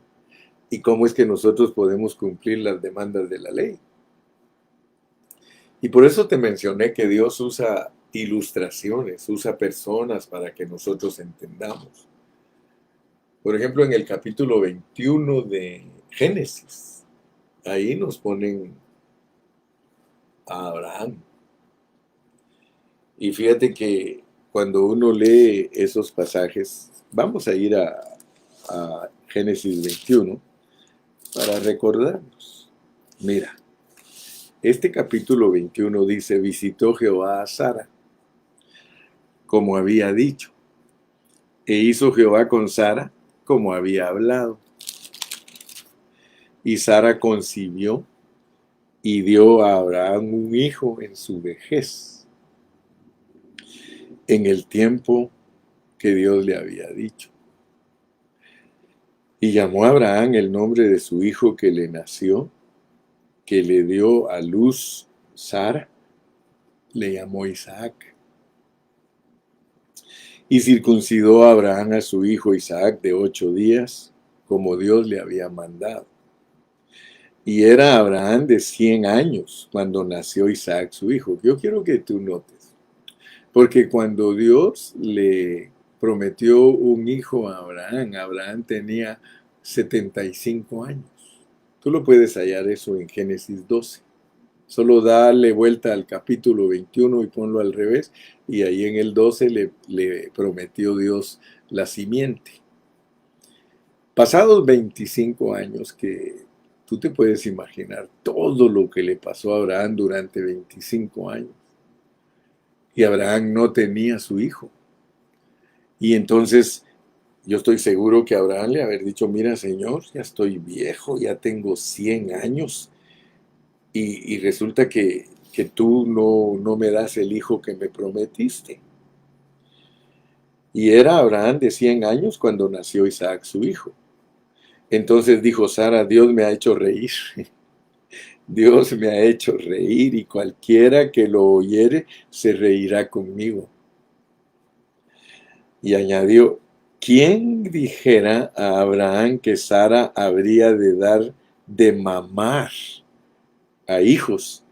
y cómo es que nosotros podemos cumplir las demandas de la ley. Y por eso te mencioné que Dios usa ilustraciones, usa personas para que nosotros entendamos. Por ejemplo, en el capítulo 21 de Génesis, ahí nos ponen a Abraham. Y fíjate que cuando uno lee esos pasajes, vamos a ir a Génesis 21 para recordarnos. Mira, este capítulo 21 dice, visitó Jehová a Sara, como había dicho, e hizo Jehová con Sara como había hablado. Y Sara concibió y dio a Abraham un hijo en su vejez, en el tiempo que Dios le había dicho. Y llamó a Abraham el nombre de su hijo que le nació, que le dio a luz Sara, le llamó Isaac. Y circuncidó a Abraham a su hijo Isaac de 8 días, como Dios le había mandado. Y era Abraham de 100 años cuando nació Isaac su hijo. Yo quiero que tú notes, porque cuando Dios le prometió un hijo a Abraham, Abraham tenía 75 años. Tú lo puedes hallar eso en Génesis 12. Solo dale vuelta al capítulo 21 y ponlo al revés, y ahí en el 12 le prometió Dios la simiente. Pasados 25 años, que tú te puedes imaginar todo lo que le pasó a Abraham durante 25 años. Y Abraham no tenía su hijo. Y entonces yo estoy seguro que Abraham le haber dicho, mira Señor, ya estoy viejo, ya tengo 100 años. Y resulta que tú no me das el hijo que me prometiste. Y era Abraham de 100 años cuando nació Isaac su hijo. Entonces dijo Sara, Dios me ha hecho reír. Dios me ha hecho reír y cualquiera que lo oyere se reirá conmigo. Y añadió, ¿quién dijera a Abraham que Sara habría de dar de mamar a hijos?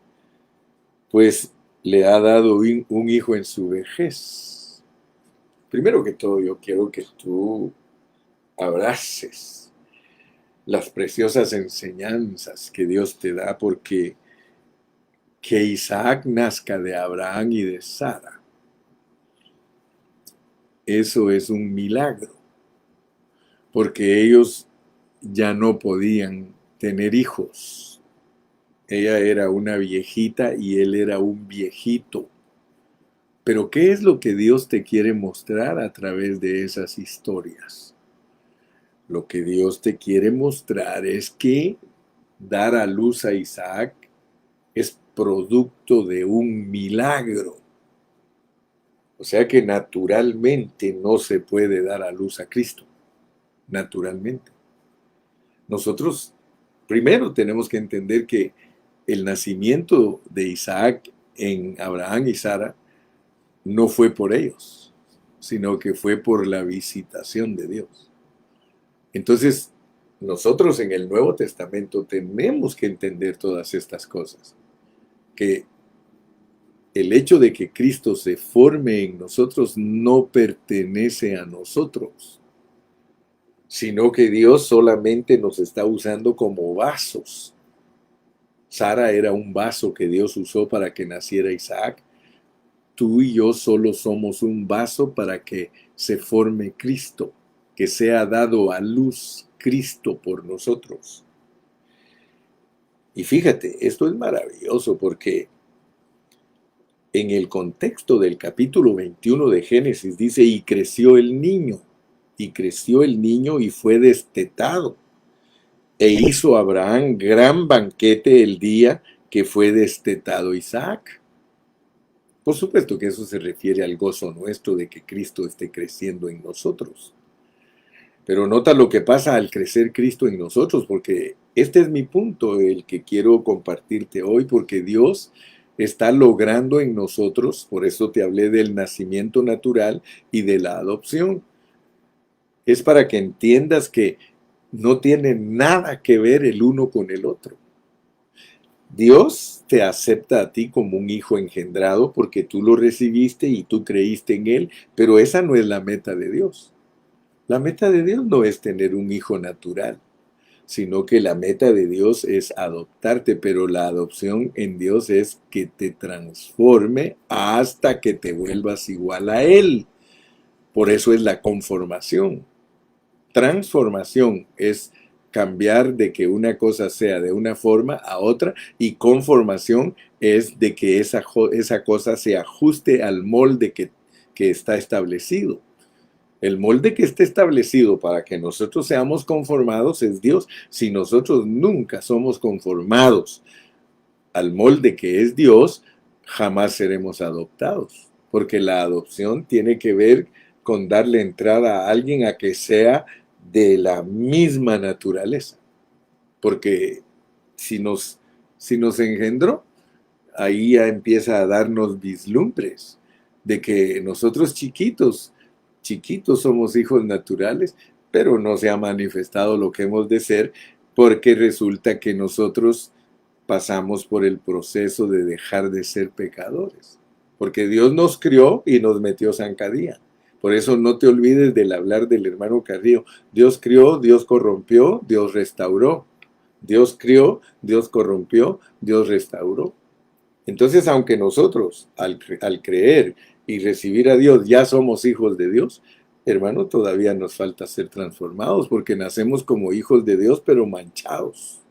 Pues le ha dado un hijo en su vejez. Primero que todo, yo quiero que tú abraces las preciosas enseñanzas que Dios te da, porque que Isaac nazca de Abraham y de Sara, eso es un milagro, porque ellos ya no podían tener hijos. Ella era una viejita y él era un viejito. Pero ¿qué es lo que Dios te quiere mostrar a través de esas historias? Lo que Dios te quiere mostrar es que dar a luz a Isaac es producto de un milagro. O sea que naturalmente no se puede dar a luz a Cristo. Naturalmente. Nosotros primero tenemos que entender que el nacimiento de Isaac en Abraham y Sara no fue por ellos. sino que fue por la visitación de Dios. Entonces, nosotros en el Nuevo Testamento tenemos que entender todas estas cosas, que el hecho de que Cristo se forme en nosotros no pertenece a nosotros, sino que Dios solamente nos está usando como vasos. Sara era un vaso que Dios usó para que naciera Isaac. Tú y yo solo somos un vaso para que se forme Cristo, que sea dado a luz Cristo por nosotros. Y fíjate, esto es maravilloso porque en el contexto del capítulo 21 de Génesis dice, y creció el niño y fue destetado. E hizo Abraham gran banquete el día que fue destetado Isaac. Por supuesto que eso se refiere al gozo nuestro de que Cristo esté creciendo en nosotros. Pero nota lo que pasa al crecer Cristo en nosotros, porque este es mi punto, el que quiero compartirte hoy, porque Dios está logrando en nosotros, por eso te hablé del nacimiento natural y de la adopción. Es para que entiendas que no tiene nada que ver el uno con el otro. Dios te acepta a ti como un hijo engendrado porque tú lo recibiste y tú creíste en él, pero esa no es la meta de Dios. La meta de Dios no es tener un hijo natural, sino que la meta de Dios es adoptarte, pero la adopción en Dios es que te transforme hasta que te vuelvas igual a Él. Por eso es la conformación. Transformación es cambiar de que una cosa sea de una forma a otra, y conformación es de que esa cosa se ajuste al molde que está establecido. El molde que esté establecido para que nosotros seamos conformados es Dios. Si nosotros nunca somos conformados al molde que es Dios, jamás seremos adoptados. Porque la adopción tiene que ver con darle entrada a alguien a que sea de la misma naturaleza. Porque si nos engendró, ahí ya empieza a darnos vislumbres de que nosotros chiquitos somos hijos naturales, pero no se ha manifestado lo que hemos de ser, porque resulta que nosotros pasamos por el proceso de dejar de ser pecadores, porque Dios nos crió y nos metió zancadilla. Por eso no te olvides del hablar del hermano Carrillo. Dios crió, Dios corrompió, Dios restauró. Dios crió, Dios corrompió, Dios restauró. Entonces, aunque nosotros al creer y recibir a Dios ya somos hijos de Dios, hermano, todavía nos falta ser transformados, porque nacemos como hijos de Dios, pero manchados.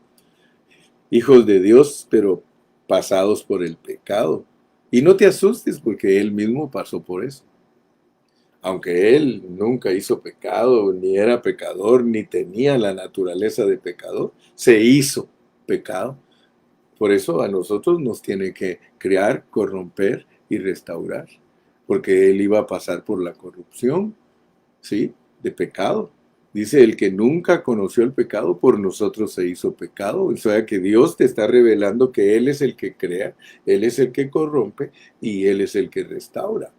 Hijos de Dios, pero pasados por el pecado. Y no te asustes, porque Él mismo pasó por eso. Aunque Él nunca hizo pecado, ni era pecador, ni tenía la naturaleza de pecador, se hizo pecado. Por eso a nosotros nos tiene que crear, corromper y restaurar, porque Él iba a pasar por la corrupción, ¿sí?, de pecado. Dice, el que nunca conoció el pecado, por nosotros se hizo pecado. O sea que Dios te está revelando que Él es el que crea, Él es el que corrompe y Él es el que restaura.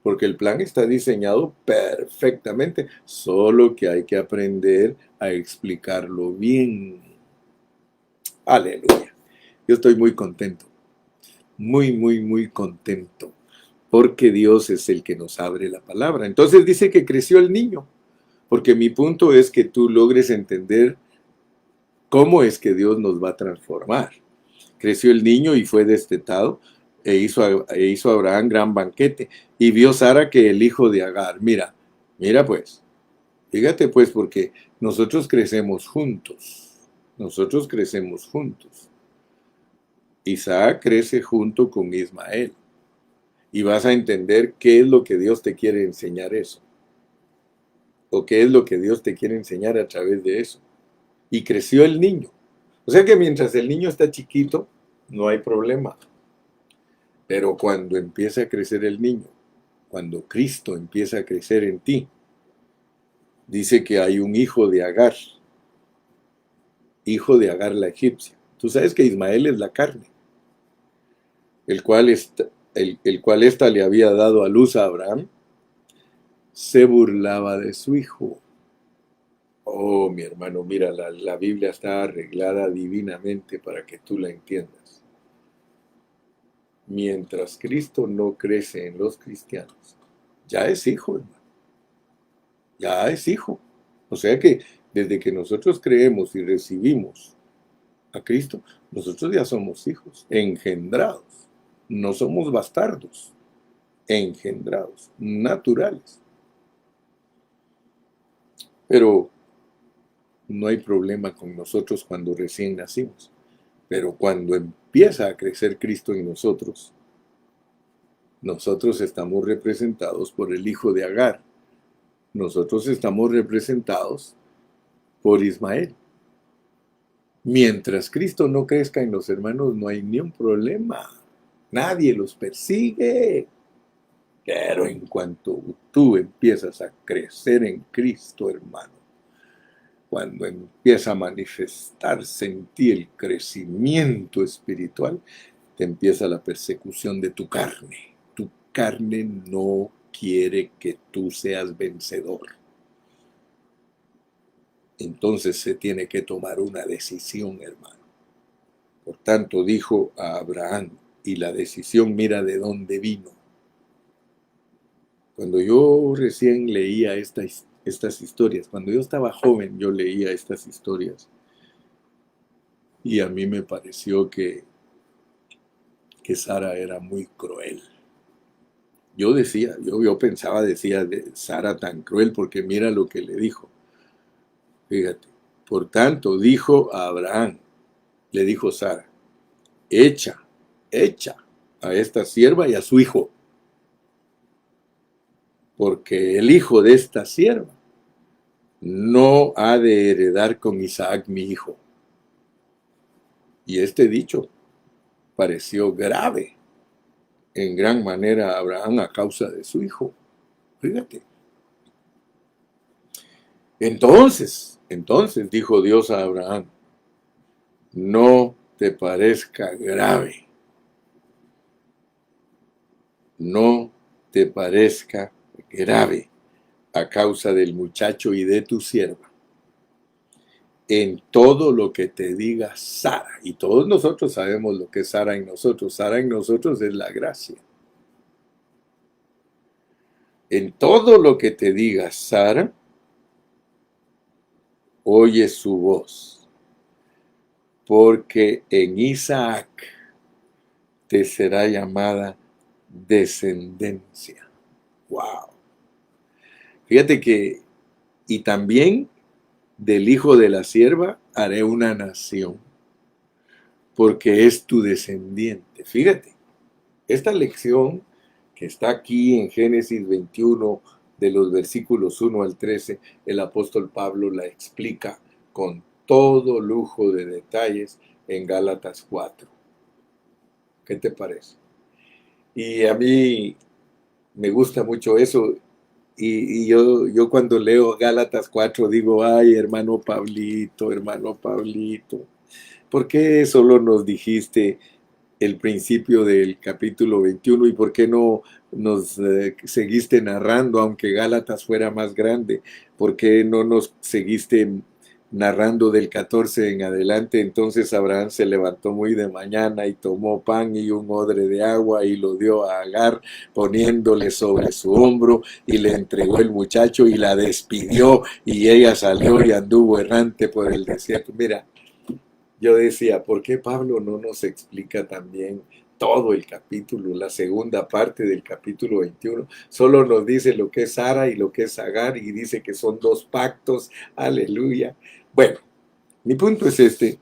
Porque el plan está diseñado perfectamente, solo que hay que aprender a explicarlo bien. Aleluya. Yo estoy muy contento, muy, muy, muy contento, porque Dios es el que nos abre la palabra. Entonces dice que creció el niño, porque mi punto es que tú logres entender cómo es que Dios nos va a transformar. Creció el niño y fue destetado, e hizo Abraham gran banquete, y vio Sara que el hijo de Agar, mira pues, fíjate pues, porque nosotros crecemos juntos, Isaac crece junto con Ismael. Y vas a entender qué es lo que Dios te quiere enseñar eso. O qué es lo que Dios te quiere enseñar a través de eso. Y creció el niño. O sea que mientras el niño está chiquito, no hay problema. Pero cuando empieza a crecer el niño, cuando Cristo empieza a crecer en ti, dice que hay un hijo de Agar la egipcia. Tú sabes que Ismael es la carne, el cual ésta le había dado a luz a Abraham, se burlaba de su hijo. Oh, mi hermano, mira, la Biblia está arreglada divinamente para que tú la entiendas. Mientras Cristo no crece en los cristianos, ya es hijo, hermano. Ya es hijo. O sea que desde que nosotros creemos y recibimos a Cristo, nosotros ya somos hijos, engendrados. No somos bastardos, engendrados, naturales. Pero no hay problema con nosotros cuando recién nacimos. Pero cuando empieza a crecer Cristo en nosotros, nosotros estamos representados por el hijo de Agar. Nosotros estamos representados por Ismael. Mientras Cristo no crezca en los hermanos, no hay ni un problema. Nadie los persigue. Pero en cuanto tú empiezas a crecer en Cristo, hermano, cuando empieza a manifestarse en ti el crecimiento espiritual, te empieza la persecución de tu carne. Tu carne no quiere que tú seas vencedor. Entonces se tiene que tomar una decisión, hermano. Por tanto, dijo a Abraham, y la decisión mira de dónde vino. Cuando yo recién leía estas historias, cuando yo estaba joven, yo leía estas historias, y a mí me pareció que Sara era muy cruel. Yo decía de Sara tan cruel, porque mira lo que le dijo. Fíjate, por tanto, dijo a Abraham, le dijo Sara, echa a esta sierva y a su hijo, porque el hijo de esta sierva no ha de heredar con Isaac mi hijo. Y este dicho pareció grave en gran manera a Abraham a causa de su hijo. Fíjate. Entonces dijo Dios a Abraham, no te parezca grave, no te parezca grave a causa del muchacho y de tu sierva, en todo lo que te diga Sara. Y todos nosotros sabemos lo que es Sara en nosotros. Sara en nosotros es la gracia. En todo lo que te diga Sara, oye su voz, porque en Isaac te será llamada descendencia. Wow. Fíjate que, y también del hijo de la sierva haré una nación, porque es tu descendiente. Fíjate, esta lección que está aquí en Génesis 21, de los versículos 1 al 13, el apóstol Pablo la explica con todo lujo de detalles en Gálatas 4. ¿Qué te parece? Y a mí me gusta mucho eso. Y yo cuando leo Gálatas 4 digo, ay, hermano Pablito, ¿por qué solo nos dijiste el principio del capítulo 21 y por qué no nos seguiste narrando, aunque Gálatas fuera más grande? ¿Por qué no nos seguiste narrando del 14 en adelante? Entonces Abraham se levantó muy de mañana y tomó pan y un odre de agua y lo dio a Agar, poniéndole sobre su hombro, y le entregó el muchacho y la despidió, y ella salió y anduvo errante por el desierto. Mira, yo decía, ¿por qué Pablo no nos explica también todo el capítulo, la segunda parte del capítulo 21? Solo nos dice lo que es Sara y lo que es Agar, y dice que son dos pactos. Aleluya. Bueno, mi punto es este,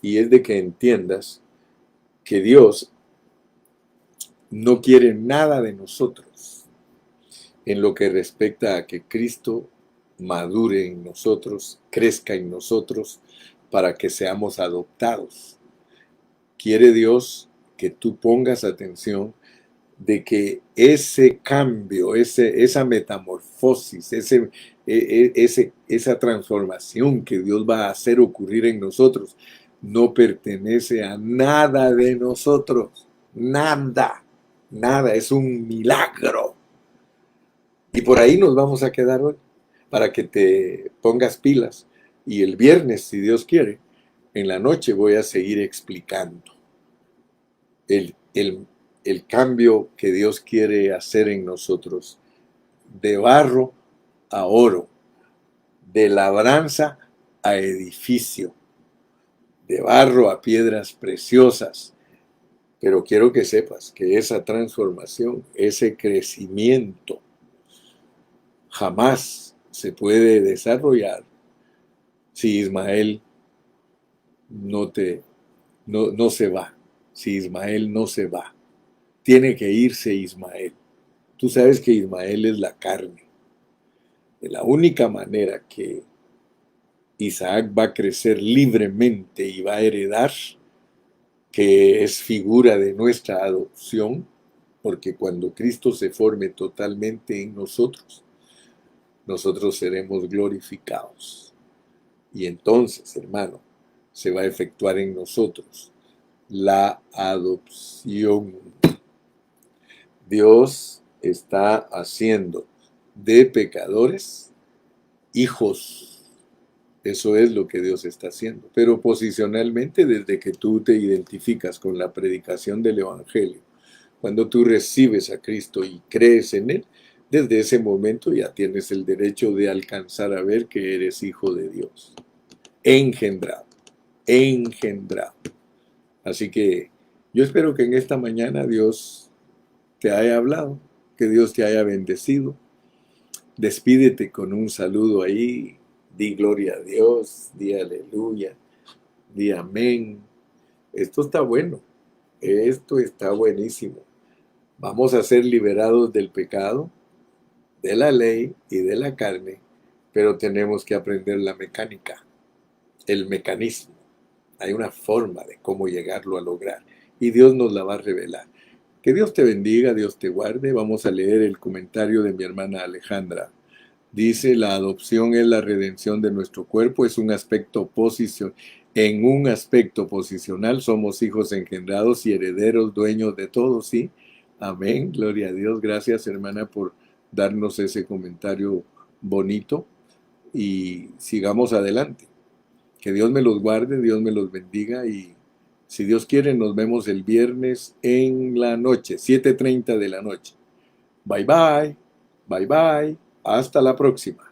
y es de que entiendas que Dios no quiere nada de nosotros en lo que respecta a que Cristo madure en nosotros, crezca en nosotros, para que seamos adoptados. Quiere Dios que tú pongas atención de que ese cambio, esa metamorfosis, esa transformación que Dios va a hacer ocurrir en nosotros, no pertenece a nada de nosotros. Nada, nada, es un milagro. Y por ahí nos vamos a quedar hoy, para que te pongas pilas. Y el viernes, si Dios quiere, en la noche voy a seguir explicando el, el, el cambio que Dios quiere hacer en nosotros, de barro a oro, de labranza a edificio, de barro a piedras preciosas. Pero quiero que sepas que esa transformación, ese crecimiento, jamás se puede desarrollar si Ismael no te no se va, si Ismael no se va. Tiene que irse Ismael. Tú sabes que Ismael es la carne. De la única manera que Isaac va a crecer libremente y va a heredar, que es figura de nuestra adopción, porque cuando Cristo se forme totalmente en nosotros, nosotros seremos glorificados. Y entonces, hermano, se va a efectuar en nosotros la adopción. Dios está haciendo de pecadores hijos. Eso es lo que Dios está haciendo. Pero posicionalmente, desde que tú te identificas con la predicación del Evangelio, cuando tú recibes a Cristo y crees en Él, desde ese momento ya tienes el derecho de alcanzar a ver que eres hijo de Dios. Engendrado, engendrado. Así que yo espero que en esta mañana Dios te haya hablado, que Dios te haya bendecido. Despídete con un saludo ahí, di gloria a Dios, di aleluya, di amén. Esto está bueno, esto está buenísimo. Vamos a ser liberados del pecado, de la ley y de la carne, pero tenemos que aprender la mecánica, el mecanismo. Hay una forma de cómo llegarlo a lograr y Dios nos la va a revelar. Que Dios te bendiga, Dios te guarde. Vamos a leer el comentario de mi hermana Alejandra. Dice, la adopción es la redención de nuestro cuerpo, es un aspecto posicional. En un aspecto posicional somos hijos engendrados y herederos, dueños de todo, ¿sí? Amén, gloria a Dios. Gracias, hermana, por darnos ese comentario bonito y sigamos adelante. Que Dios me los guarde, Dios me los bendiga y si Dios quiere nos vemos el viernes en la noche, 7:30 de la noche. Bye bye, bye bye, hasta la próxima.